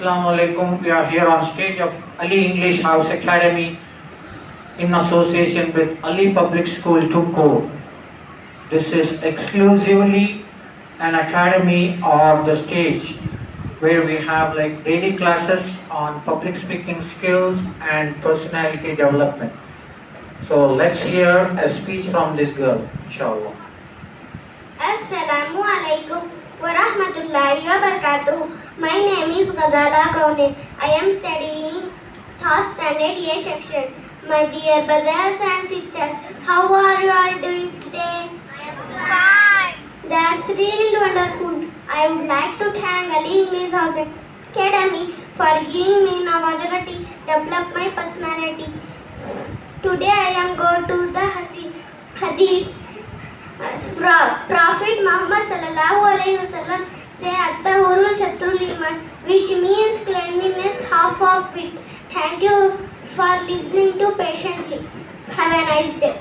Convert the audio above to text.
Assalamu alaikum. We are here on stage of Ali English House Academy in association with Ali Public School Tukko. This is exclusively an academy or the stage where we have like daily classes on public speaking skills and personality development. So let's hear a speech from this girl, inshallah. Assalamu alaikum wa rahmatullahi wa barakatuh. My name is Ghazala Kaune. I am studying third standard A section. My dear brothers and sisters, how are you all doing today? I am fine. That's really wonderful. I would like to thank Ali English House Academy for giving me an opportunity to develop my personality. Today I am going to the Hadith. Prophet Muhammad sallallahu alaihi wasallam said at-tahurul shatrul iman, which means cleanliness half of it. Thank you for listening to patiently. Have a nice day.